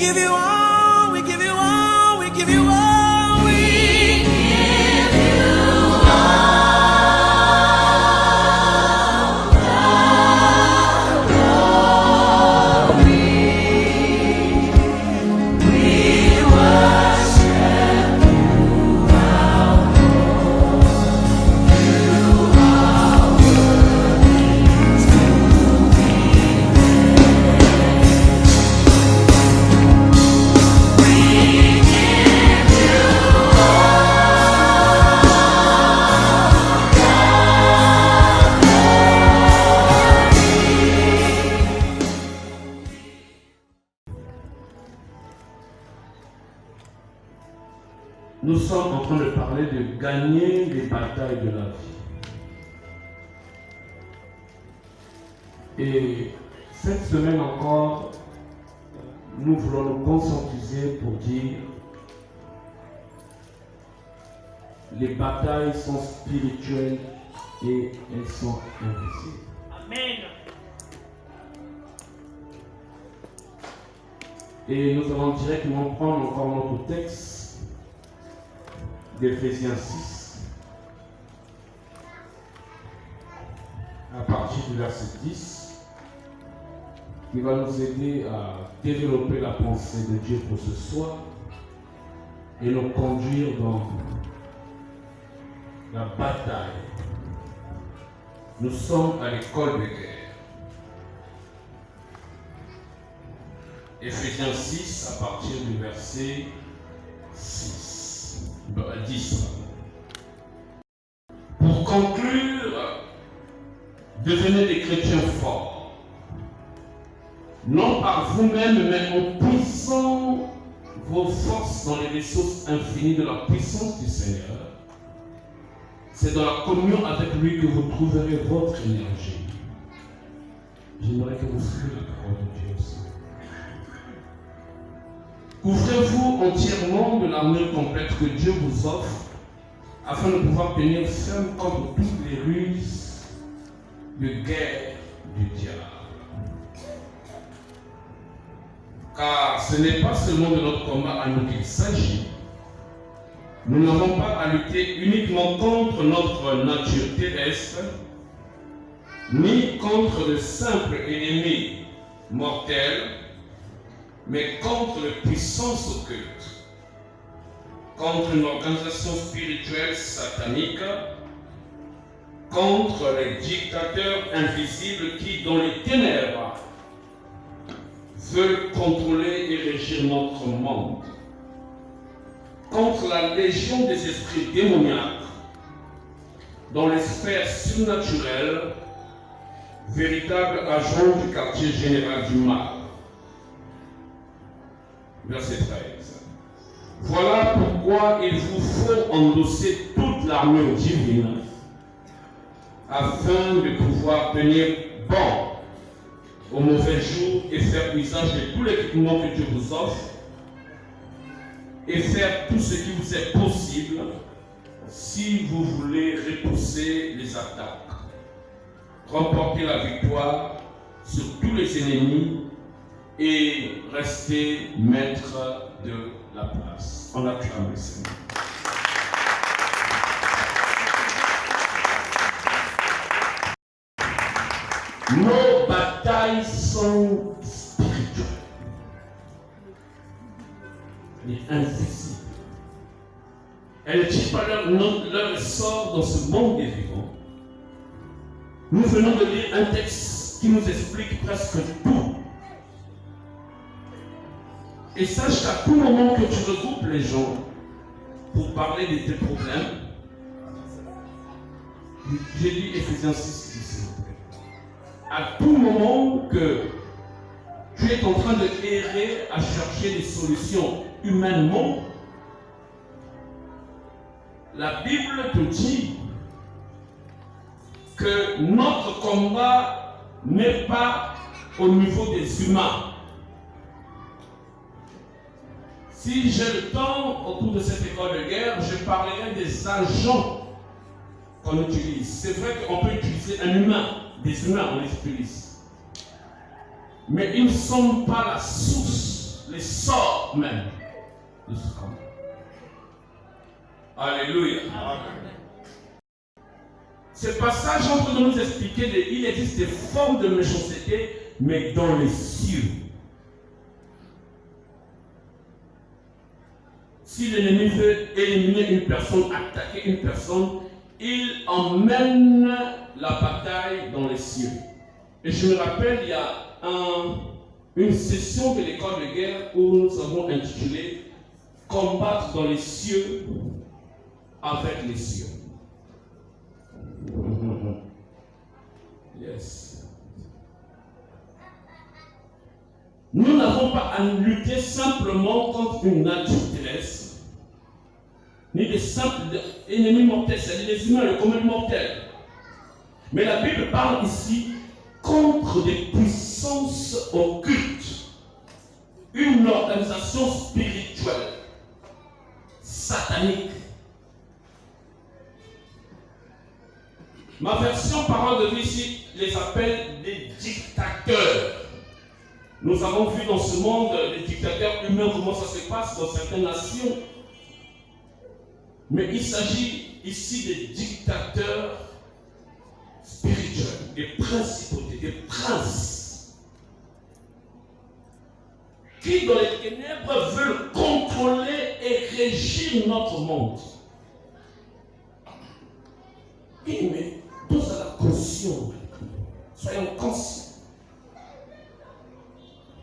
give you all, we give you all, we give you all. Nous sommes en train de parler de gagner les batailles de la vie. Et cette semaine encore, nous voulons nous conscientiser pour dire les batailles sont spirituelles et elles sont invisibles. Amen. Et nous allons directement prendre encore notre texte d'Éphésiens 6, à partir du verset 10, qui va nous aider à développer la pensée de Dieu pour ce soir et nous conduire dans la bataille. Nous sommes à l'école de guerre. Éphésiens 6, à partir du verset 10. Pour conclure, devenez des chrétiens forts, non par vous-même, mais en puissant vos forces dans les ressources infinies de la puissance du Seigneur. C'est dans la communion avec lui que vous trouverez votre énergie. J'aimerais que vous suiviez la parole de Dieu aussi. Couvrez-vous entièrement de l'armure complète que Dieu vous offre afin de pouvoir tenir ferme contre toutes les ruses de guerre du diable. Car ce n'est pas seulement de notre combat à nous qu'il s'agit. Nous n'avons pas à lutter uniquement contre notre nature terrestre, ni contre de simples ennemis mortels, mais contre les puissances occultes, contre une organisation spirituelle satanique, contre les dictateurs invisibles qui, dans les ténèbres, veulent contrôler et régir notre monde, contre la légion des esprits démoniaques, dans les sphères surnaturelles, véritables agents du quartier général du mal. Verset 13. Voilà pourquoi il vous faut endosser toute l'armure divine afin de pouvoir tenir bon au mauvais jour et faire usage de tout l'équipement que Dieu vous offre et faire tout ce qui vous est possible si vous voulez repousser les attaques, remporter la victoire sur tous les ennemis et rester maître de la place. On acclame le Seigneur. Nos batailles sont spirituelles et invisibles. Elles ne tirent pas leur sort dans ce monde des vivants. Nous venons de lire un texte qui nous explique presque tout. Et sache qu'à tout moment que tu regroupes les gens pour parler de tes problèmes, j'ai lu Éphésiens 6, s'il vous plaît. À tout moment que tu es en train de errer à chercher des solutions humainement, la Bible te dit que notre combat n'est pas au niveau des humains. Si j'ai le temps autour de cette école de guerre, je parlerai des agents qu'on utilise. C'est vrai qu'on peut utiliser un humain, des humains, on les utilise. Mais ils ne sont pas la source les sorts même de ce camp. Alléluia. Ce passage est en train de nous expliquer qu'il existe des formes de méchanceté, mais dans les cieux. Si l'ennemi veut éliminer une personne, attaquer une personne, il emmène la bataille dans les cieux. Et je me rappelle, il y a une session de l'école de guerre où nous avons intitulé « Combattre dans les cieux avec les cieux ». Yes. Nous n'avons pas à lutter simplement contre une adultéresse, ni des simples ennemis mortels, c'est-à-dire les humains, le commun mortel. Mais la Bible parle ici contre des puissances occultes, une organisation spirituelle, satanique. Ma version parole de vie ici les appelle des dictateurs. Nous avons vu dans ce monde les dictateurs humains, comment ça se passe dans certaines nations. Mais il s'agit ici des dictateurs spirituels, des principautés, des princes, qui dans les ténèbres veulent contrôler et régir notre monde. Et mais tous à la conscience, soyons conscients.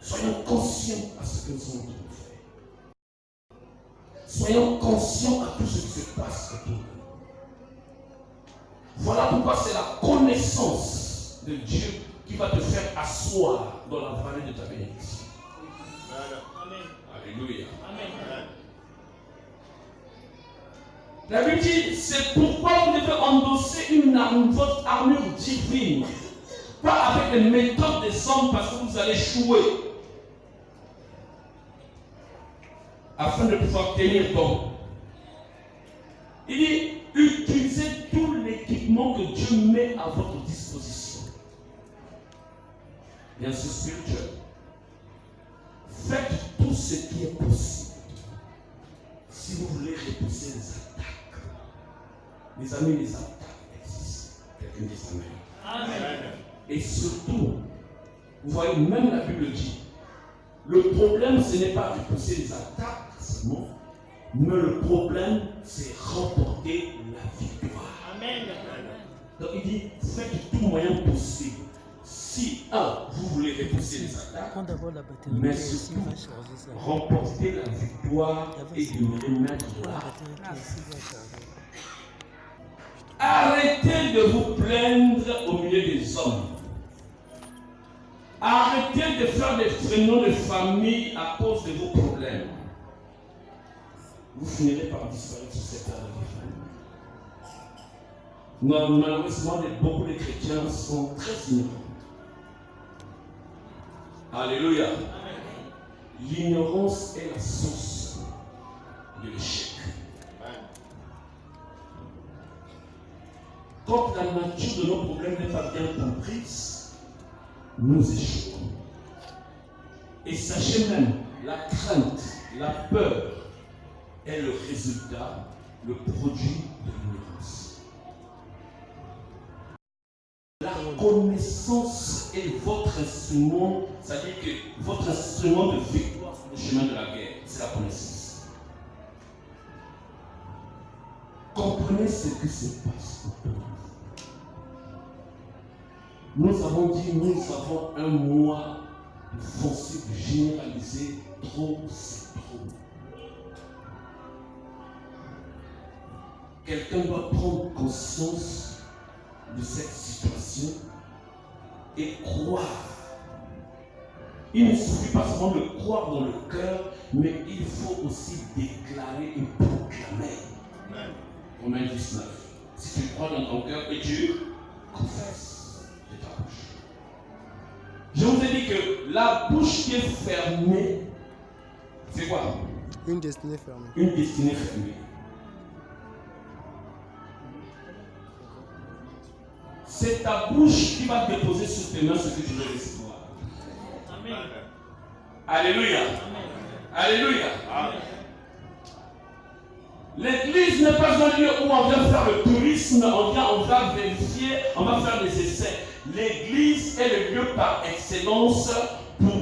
Soyons conscients à ce que nous sommes en train de faire. Soyons conscients à tout ce qui se passe autour de nous. Voilà pourquoi c'est la connaissance de Dieu qui va te faire asseoir dans la vallée de ta bénédiction. Amen. Alléluia. Amen. La Bible dit, c'est pourquoi vous devez endosser votre armure divine. Pas avec les méthodes des hommes parce que vous allez échouer. Afin de pouvoir tenir bon. Il dit, utilisez tout l'équipement que Dieu met à votre disposition. Bien sûr, spirituel. Faites tout ce qui est possible. Si vous voulez repousser les attaques. Les amis, les attaques existent. Quelqu'un dit Amen. Amen. Et surtout, vous voyez, même la Bible dit, le problème, ce n'est pas repousser les attaques seulement, mais le problème, c'est remporter la victoire. Amen. Donc il dit, faites tout moyen possible. Si, vous voulez repousser les attaques, mais surtout, remporter la victoire et de remettre là. Arrêtez de vous plaindre au milieu des hommes. Arrêtez de faire des prénoms de famille à cause de vos problèmes. Vous finirez par disparaître sur cette terre de vie. Malheureusement, beaucoup de chrétiens sont très ignorants. Alléluia. L'ignorance est la source de l'échec. Quand la nature de nos problèmes n'est pas bien comprise, nous échouons. Et sachez même, la crainte, la peur est le résultat, le produit de l'ignorance. La connaissance est votre instrument, c'est-à-dire que votre instrument de victoire sur le chemin de la guerre, c'est la connaissance. Comprenez ce qui se passe autour de vous. Nous avons dit, nous avons un mois de foncé, de généraliser, trop c'est trop. Quelqu'un doit prendre conscience de cette situation et croire. Il ne suffit pas seulement de croire dans le cœur, mais il faut aussi déclarer et proclamer. Romains 19. Si tu crois dans ton cœur et tu confesses de ta bouche. Je vous ai dit que la bouche qui est fermée, c'est quoi? Une destinée fermée. Une destinée fermée. C'est ta bouche qui va déposer sur tes mains ce que tu veux recevoir. Amen. Alléluia. Amen. Alléluia. L'église n'est pas un lieu où on vient faire le tourisme, on va vérifier, on va faire des essais. L'église est le lieu par excellence pour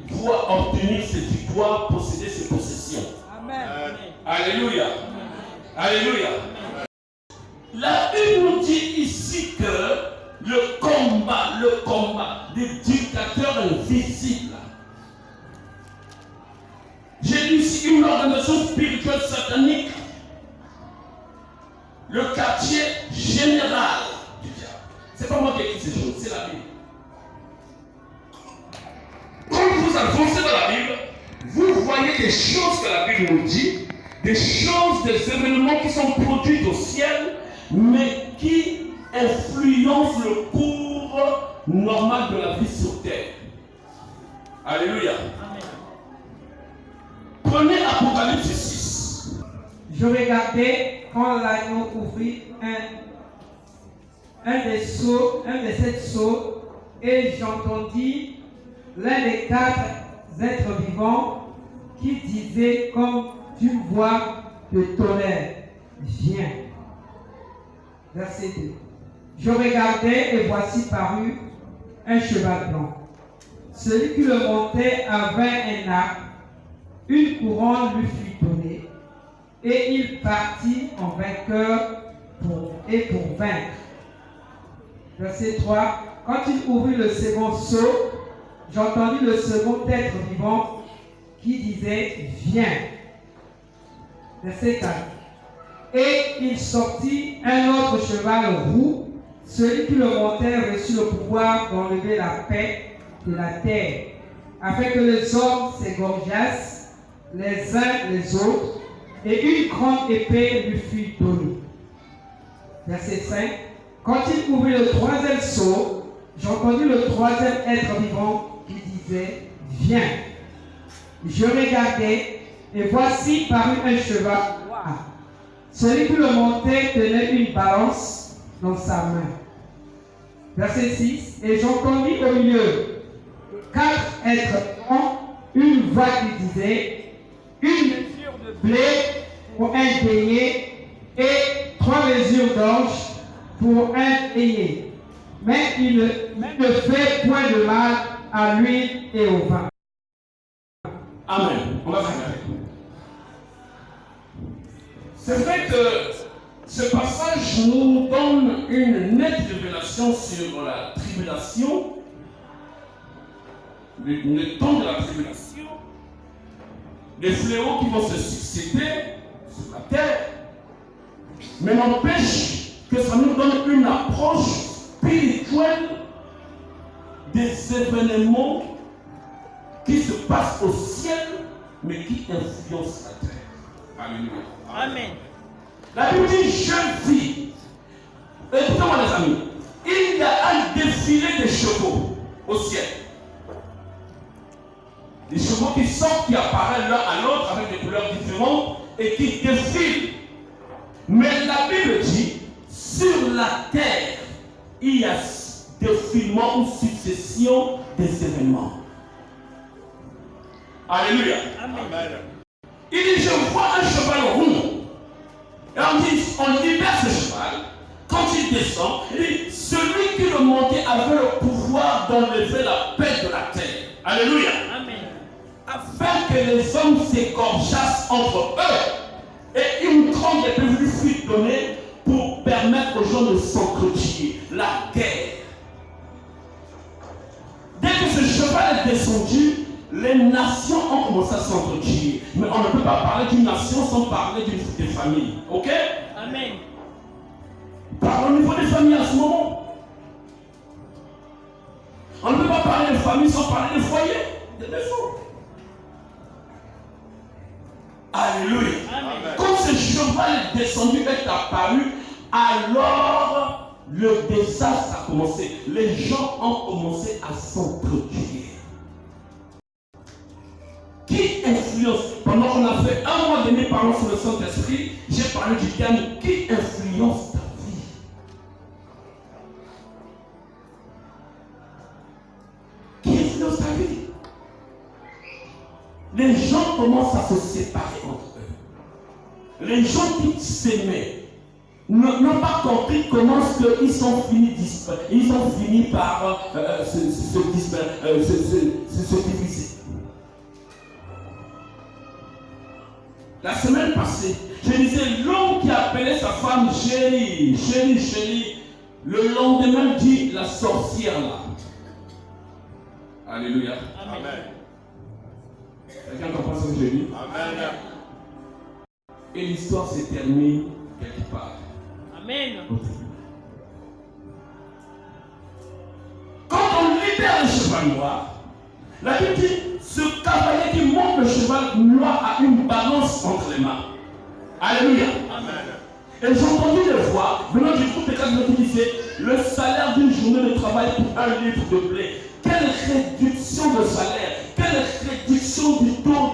pouvoir obtenir ses victoires, posséder ses possessions. Amen. Alléluia. Alléluia. La Bible nous dit ici que le combat des dictateurs invisibles. J'ai lu ici une organisation spirituelle satanique, le quartier général du diable. C'est pas moi qui ai écrit ces choses, c'est la Bible. Quand vous avancez dans la Bible, vous voyez des choses que la Bible nous dit, des choses, des événements qui sont produits au ciel, mais qui influencent le cours normal de la vie sur terre. Alléluia. Amen. Prenez Apocalypse 6. Je regardais quand l'agneau ouvrit un des 7 sceaux, et j'entendis l'un des 4 êtres vivants qui disait comme d'une voix de tonnerre, viens. Verset 2. Je regardais et voici parut un cheval blanc. Celui qui le montait avait un arc, une couronne lui fut donnée, et il partit en vainqueur pour vaincre. Verset 3. Quand il ouvrit le second sceau, j'entendis le second être vivant qui disait, viens. Verset 4. Et il sortit un autre cheval roux. Celui qui le montait reçut le pouvoir d'enlever la paix de la terre, afin que les hommes s'égorgeassent les uns les autres, et une grande épée lui fut donnée. Verset 5. Quand il ouvrit le troisième sceau, j'entendis le troisième être vivant qui disait, viens. Je regardai, et voici parut un cheval noir. Celui qui le montait tenait une balance dans sa main. Verset 6. Et j'entendis au milieu 4 êtres vivants une voix qui disait, une mesure de blé pour un denier et 3 mesures d'orge pour un denier. Mais il ne fait point de mal à l'huile et au vin. Amen. On va finir avec nous. C'est vrai que ce passage nous donne une nette révélation sur la tribulation, le temps de la tribulation, les fléaux qui vont se succéder sur la terre, mais n'empêche que ça nous donne une approche spirituelle des événements qui se passent au ciel, mais qui influencent la terre. Alléluia. Amen. La Bible dit, je vis. Écoutez-moi les amis, il y a un défilé de chevaux au ciel. Des chevaux qui sortent, qui apparaissent l'un à l'autre avec des couleurs différentes et qui défilent. Mais la Bible dit, sur la terre, il y a défilement ou succession des événements. Alléluia. Amen. Il dit, je vois un cheval rond. Et on libère ce cheval. Quand il descend, il dit, celui qui le montait avait le pouvoir d'enlever la paix de la terre. Alléluia. Amen. Afin que les hommes s'égorgeassent entre eux. Et une grande épée lui fut donnée pour permettre aux gens de s'entretuer. La guerre. Dès que ce cheval est descendu, les nations ont commencé à s'entretuer. Mais on ne peut pas parler d'une nation sans parler des familles. Ok? Amen. Parlons au niveau des familles en ce moment. On ne peut pas parler de famille sans parler de foyer, de maison. Alléluia. Amen. Quand ce cheval est descendu, est apparu, alors le désastre a commencé. Les gens ont commencé à s'entretuer. Qui influence? Pendant qu'on a fait un mois donné parlant sur le Saint-Esprit, j'ai parlé du terme qui influence ta vie. Qui influence ta vie? les gens commencent à se séparer entre eux. Les gens qui s'aimaient n'ont pas compris comment ils sont finis par se diviser. La semaine passée, je disais l'homme qui appelait sa femme chérie, chérie, chérie, le lendemain dit la sorcière là. Alléluia. Amen. Quelqu'un comprend ce que j'ai dit? Amen. Et l'histoire se termine quelque part. Amen. Quand on libère le cheval noir, la Bible dit ce cavalier qui monte le cheval noir a une balance entre les mains. Alléluia. Amen. Et j'ai entendu des voix venant du groupe des 4 minutes qui disaient le salaire d'une journée de travail pour 1 litre de blé. Quelle réduction de salaire, quelle réduction du taux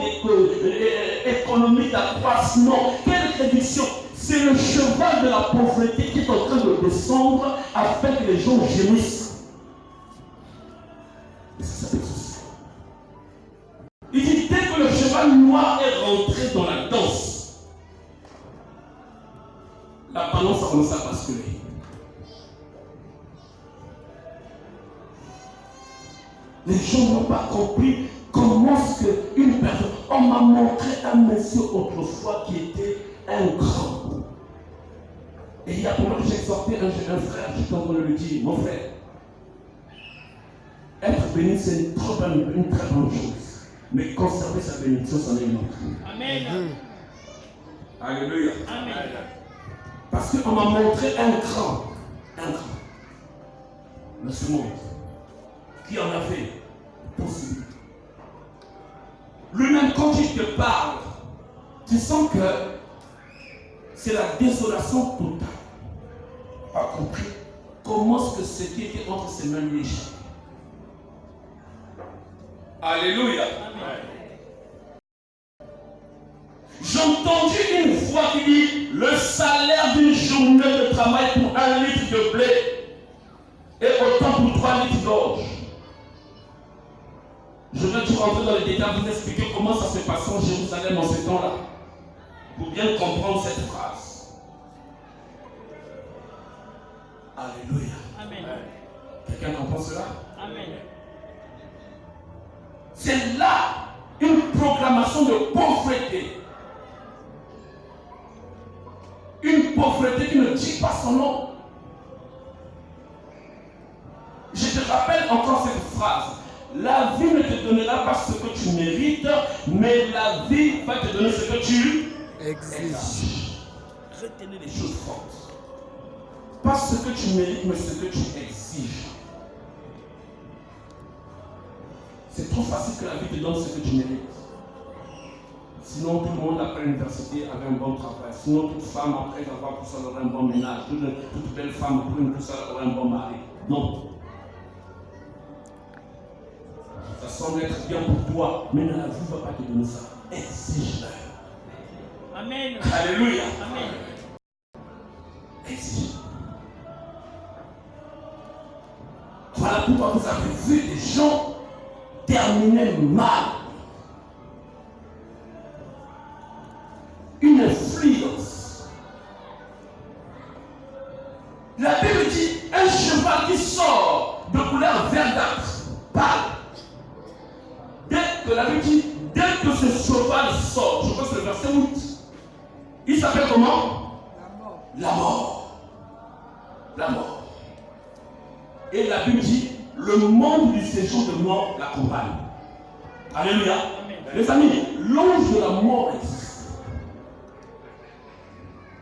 économique d'accroissement, quelle réduction. C'est le cheval de la pauvreté qui est en train de descendre afin que les gens gémissent. Et ça s'appelle ceci. Il dit dès que le cheval noir est rentré dans la danse, la balance a commencé à basculer. Les gens n'ont pas compris comment est-ce qu'une personne. On m'a montré un monsieur autrefois qui était un grand. Et il y a pour moi que j'ai exhorté un frère, je t'en le dire, mon frère. Être béni, c'est une très bonne chose. Mais conserver sa bénédiction, c'en est une autre. Amen. Alléluia. Amen. Parce qu'on m'a montré un grand dans ce monde qui en avait possible. Lui-même, quand il te parle, tu sens que c'est la désolation totale. Pas compris comment est-ce que ce qui était entre ses mains lui échappe. Alléluia. J'ai entendu une voix qui dit le salaire d'une journée de travail pour 1 litre de blé est autant pour 3 litres d'orge. Je vais tout rentrer dans les détails, vous expliquer comment ça se passe en Jérusalem en ce temps-là, pour bien comprendre cette phrase. Alléluia. Amen. Quelqu'un comprend cela? Amen. C'est là une proclamation de pauvreté. Une pauvreté qui ne dit pas son nom. Je te rappelle encore cette phrase. La vie ne te donnera pas ce que tu mérites, mais la vie va te donner ce que tu exiges. Retenez les choses fortes. Pas ce que tu mérites, mais ce que tu exiges. C'est trop facile que la vie te donne ce que tu mérites. Sinon, tout le monde après l'université avait un bon travail. Sinon, toute femme après avoir tout seul aurait un bon ménage. Toute belle femme après tout seul aurait un bon mari. Non. Ça semble être bien pour toi, mais la vie ne va pas te donner ça. Exige-le. Amen. Alléluia. Amen. Exige. Voilà pourquoi vous avez vu des gens terminer mal. Une influence. La Bible dit un cheval qui sort de couleur verdâtre, pâle. La Bible dit, dès que ce cheval sort, je crois que c'est le verset 8, il s'appelle comment? La mort. La mort. Et la Bible dit, le monde du séjour de mort l'accompagne. Alléluia. Amen. Les amis, l'ange de la mort existe.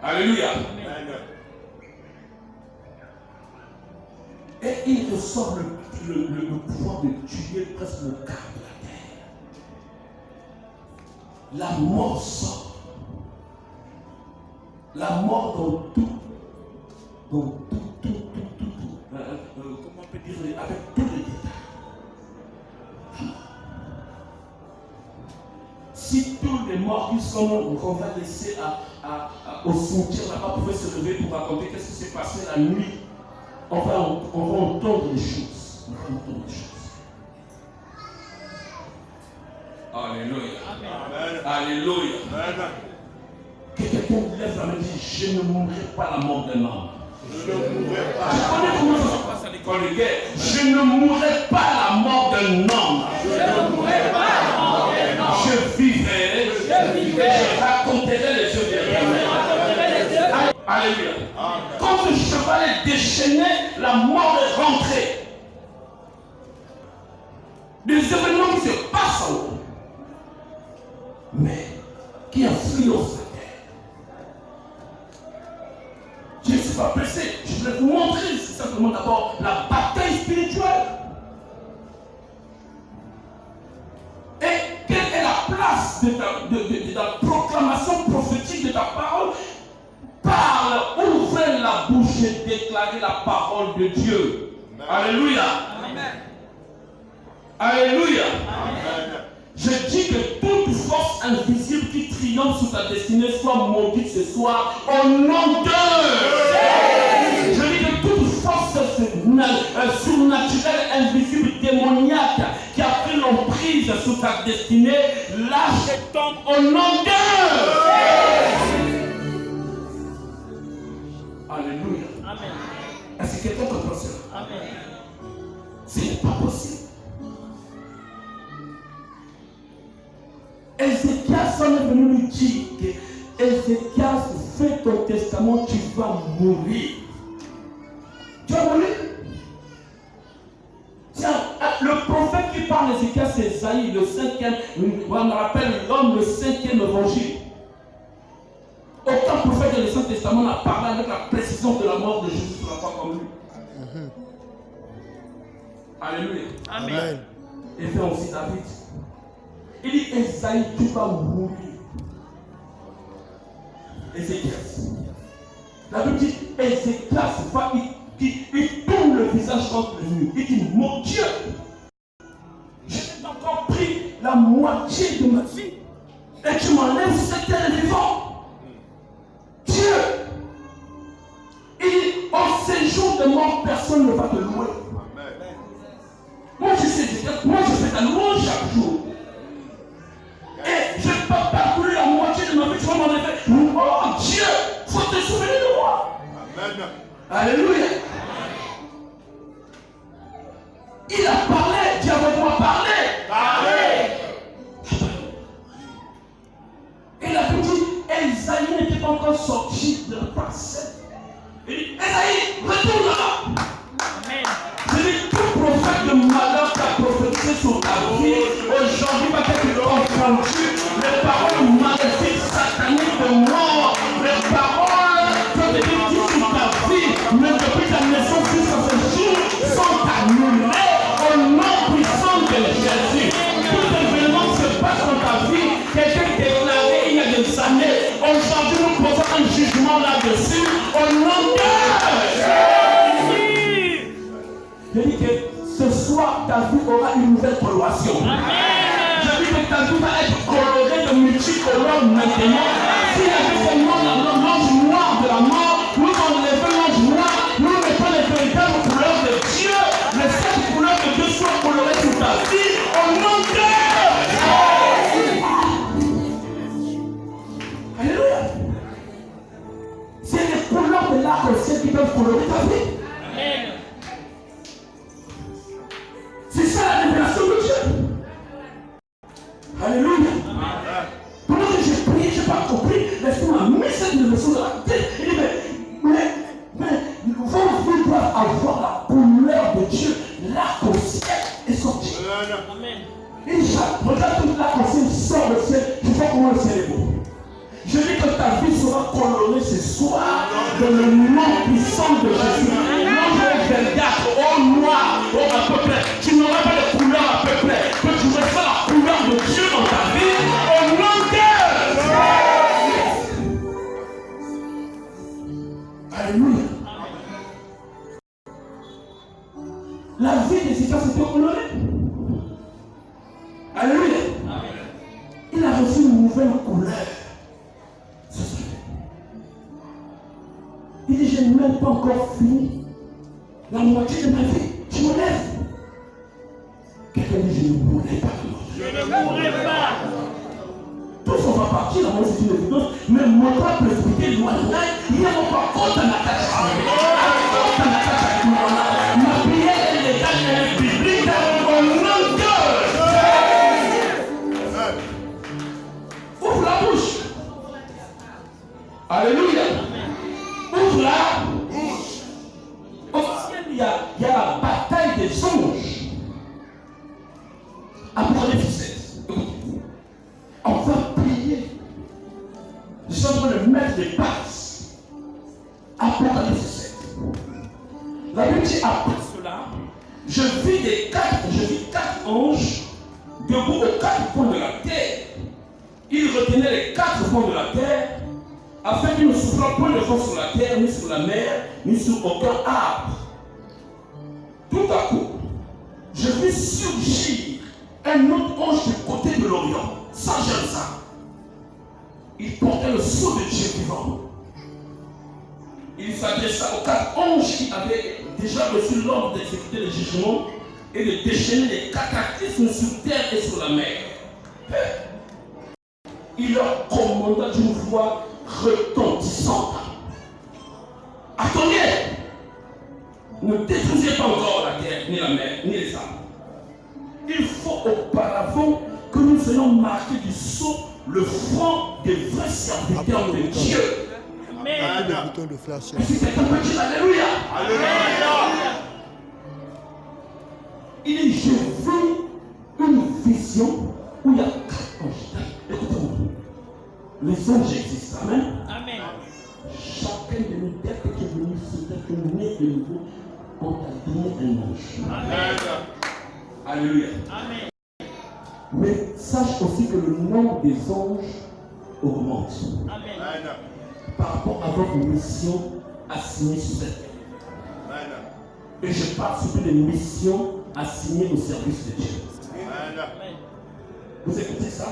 Alléluia. Amen. Et il ressort le pouvoir de tuer presque le quart de la terre. La mort sort. La mort dans tout. Comment on peut dire, avec tous les détails. Si tous les morts qui sont qu'on va laisser au cimetière là-bas pouvaient se lever pour raconter qu'est-ce qui s'est passé la nuit, on va entendre les choses. On va entendre les choses. Alléluia. Amen. Alléluia. Que quelqu'un lève la main et dit, je ne mourrai pas la mort d'un homme. Je connais comment ça se passe à l'école de guerre. Je ne mourrai pas la mort d'un homme. Je vivrai. Je raconterai les œuvres de l'Éternel. Alléluia. Quand le cheval est déchaîné, la mort est rentrée. Des événements qui se passent en haut, mais qui influencent la terre. Je ne suis pas pressé. Je voulais vous montrer simplement d'abord la bataille spirituelle. Et quelle est la place de ta proclamation prophétique de ta parole? Parle, ouvrez la bouche et déclarez la parole de Dieu. Alléluia. Amen. Alléluia. Amen. Je dis que toute force invisible qui triomphe sous ta destinée soit maudite ce soir au nom de. Je dis que toute force surnaturelle, invisible, démoniaque qui a pris l'emprise sous ta destinée, lâche et tombe au nom de. Alléluia. Amen. Est-ce que quelqu'un comprend cela? Amen. Ce n'est pas possible. Ézéchias est venu lui dire que Ézéchias, fais ton testament, tu vas mourir. Tu vas mourir? Tiens, le prophète qui parle d'Ézéchias, c'est Isaïe, le 5e, on me rappelle l'homme, le 5e évangile. Aucun prophète de l'Ancien Testament n'a parlé avec la précision de la mort de Jésus sur la croix comme lui. Alléluia. Amen. Et fait aussi David. Il dit, Esaïe, tu vas mourir. Ézéchias. La Bible dit, Ézéchias va, il tourne le visage contre le mur. Il dit, mon Dieu, je n'ai pas encore pris la moitié de ma vie. Et tu m'enlèves cette terre vivant. Dieu, il dit, au séjour de mort, personne ne va te louer. Moi, je sais, moi, je fais ta louange chaque jour. Et je ne peux pas parcourir la moitié de ma vie, tu vas m'en faire. Oh Dieu, il faut te souvenir de moi. Amen. Alléluia. Il a parlé, Dieu avec moi parler. Parlez. Et la petite Esaïe n'était pas encore sorti de la parcelle. Il dit, Esaïe, retourne là. Amen. Je dis, tout prophète de malheur qui a prophétisé sur ta vie, aujourd'hui va être confondu. Les paroles maléfiques, sataniques de mort, les paroles que tu dis sur ta vie, mais depuis ta naissance jusqu'à ce jour, sont annulées au nom puissant de Jésus. Tout événement se passe dans ta vie, quelqu'un déclaré il y a des années. Aujourd'hui, nous posons un jugement là-dessus au nom de Jésus. Je dis que ce soir, ta vie aura une nouvelle coloration. Je dis que ta vie va être colorée de multicolores maintenant. S'il y avait seulement l'ange noir de la mort, nous enlevons l'ange noir, nous mettons les véritables couleurs de Dieu. Les 7 couleurs de Dieu soient colorées sur ta vie au nom de Jésus. Alléluia. C'est les couleurs de l'arc-en-ciel qui peuvent colorer ta vie. Amen. C'est ça la révélation de Dieu. Alléluia. Pendant que j'ai prié, je n'ai pas compris. L'Esprit m'a mis cette révélation dans la tête. Il dit, mais vos vies doivent avoir la couleur de Dieu. L'arc-en-ciel est sorti. Amen. Et regarde tout l'arc-en-ciel sort du ciel. Tu vois comment le ciel est beau. Je dis que ta vie sera colorée ce soir dans le nom puissant de Jésus. Non, verdâtre, au noir, au à peu près. Tu n'auras pas de couleur à peu près. Que tu reçois la couleur de Dieu dans ta vie au nom de Alléluia. La vie d'Ézéchias était colorée. Alléluia. Il a reçu une nouvelle couleur. Il dit, je n'ai même pas encore fini la moitié de ma vie. Tu me lèves. Quelqu'un dit, je ne mourrai pas. Je ne mourrai pas. partir, là, c'est une évidence, mais mon père peut expliquer le matin, il y a mon père contre la tâche. Ma prière est légale, elle est biblique, au nom de Dieu. Ouvre la bouche. Alléluia. Ouvre la bouche. Au ciel, il y a la bataille des anges. Apocalypse 7. On va prier. Je suis en train de mettre des bases. Apocalypse 7. La Bible dit après cela, je vis quatre anges debout aux quatre coins de la terre. Ils retenaient les quatre coins de la terre afin qu'ils ne soufflent point de vent sur la terre, ni sur la mer, ni sur aucun arbre. Tout à coup, je vis surgir un autre ange du côté de l'Orient, sans ça. Il portait le sceau de Dieu vivant. Il s'adressa aux quatre anges qui avaient déjà reçu l'ordre d'exécuter le jugement et de déchaîner les cataclysmes sur terre et sur la mer. Il leur commanda d'une voix retentissante. Attendez! Ne détruisez pas encore la terre, ni la mer, ni les arbres. Il faut auparavant que nous ayons marqué du sceau le front des vrais serviteurs de Dieu. Amen. Le bouton de flash. Si quelqu'un peut dire Alléluia. Alléluia. Il dit, je vis une vision où il y a quatre anges. Écoutez-moi. Les anges existent. Amen. Amen. Chacun de nous, dès que tu es venu, c'est que tu es né de nouveau, on t'a donné un ange. Amen. Alléluia. Amen. Mais sache aussi que le nombre des anges augmente Amen. par rapport à votre mission assignée sur cette terre. Et je parle surtout des missions assignées au service de Dieu. Amen. Vous écoutez ça?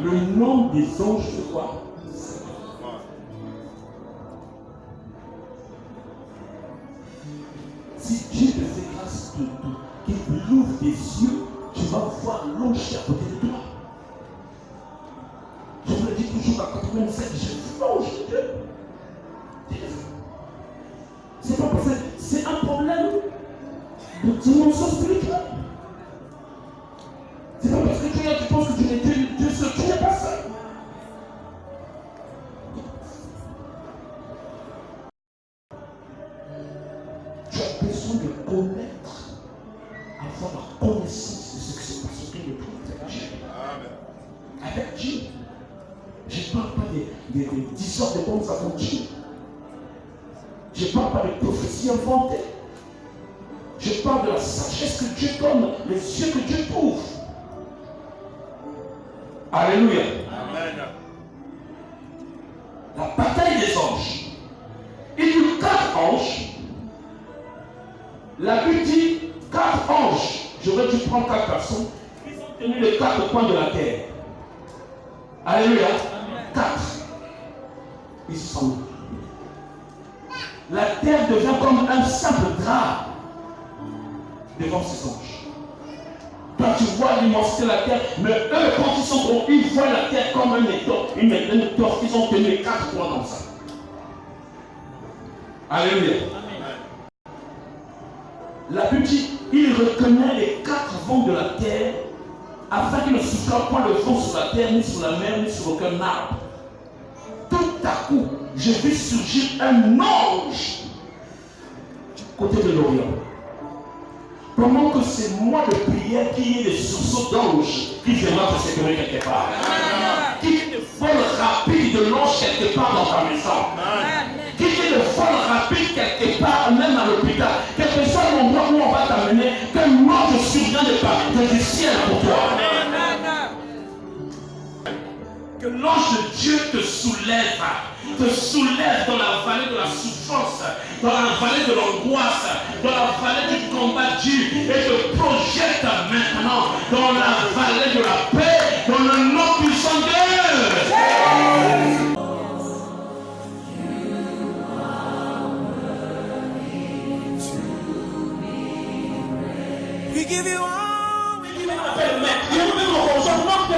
Le nombre des anges, c'est quoi? Si Dieu te fait grâce de tout, qu'il ouvre tes yeux, tu vas voir l'ange qui est à côté de toi. Je vous le dis toujours à 87, j'ai vu l'ange de Dieu. C'est pas parce que c'est un problème de dimension spirituelle. C'est pas parce que tu penses que tu es Dieu seul, tu n'es pas seul. Tu as besoin de connaître, avoir la connaissance de ce qui se passe autour de toi avec Dieu. Avec Dieu. Je ne parle pas des 10 heures de bonnes aventures. Je ne parle pas de prophéties inventées. Je parle de la sagesse que Dieu donne, les yeux que Dieu t'ouvre. Alléluia. Amen. La bataille des anges. Il y eut 4 anges. La Bible dit 4 anges. J'aurais dû prendre 4 personnes. Ils ont tenu les 4 coins de la terre. Alléluia. 4. Ils se sont mis. La terre devient comme un simple drap devant ces anges. Toi, tu vois l'immensité de la terre, mais eux, quand ils sont gros, ils voient la terre comme un étoffe, une étoffe. Ils ont tenu les 4 coins comme ça. Alléluia. Amen. La Bible dit, il reconnaît les 4 vents de la terre, afin qu'il ne souffle point le vent sur la terre, ni sur la mer, ni sur aucun arbre. Tout à coup, je vis surgir un ange du côté de l'Orient. Pendant que c'est moi de prière, qu'il y ait des sursauts d'anges qui viendront te sécuriser quelque part. Qu'il y ait des vols rapides de l'ange quelque part dans ta maison. Qu'il y ait des vols rapides quelque part, même à l'hôpital. Quel que soit l'endroit où on va t'amener, qu'un ange survient du ciel pour toi. Que l'ange de Dieu te soulève dans la vallée de la souffrance, dans la vallée de l'angoisse, dans la vallée du combat dur, et te projette maintenant dans la vallée de la paix, dans le nom puissant de Dieu. We give you all, we give you all. Il y a même un changement de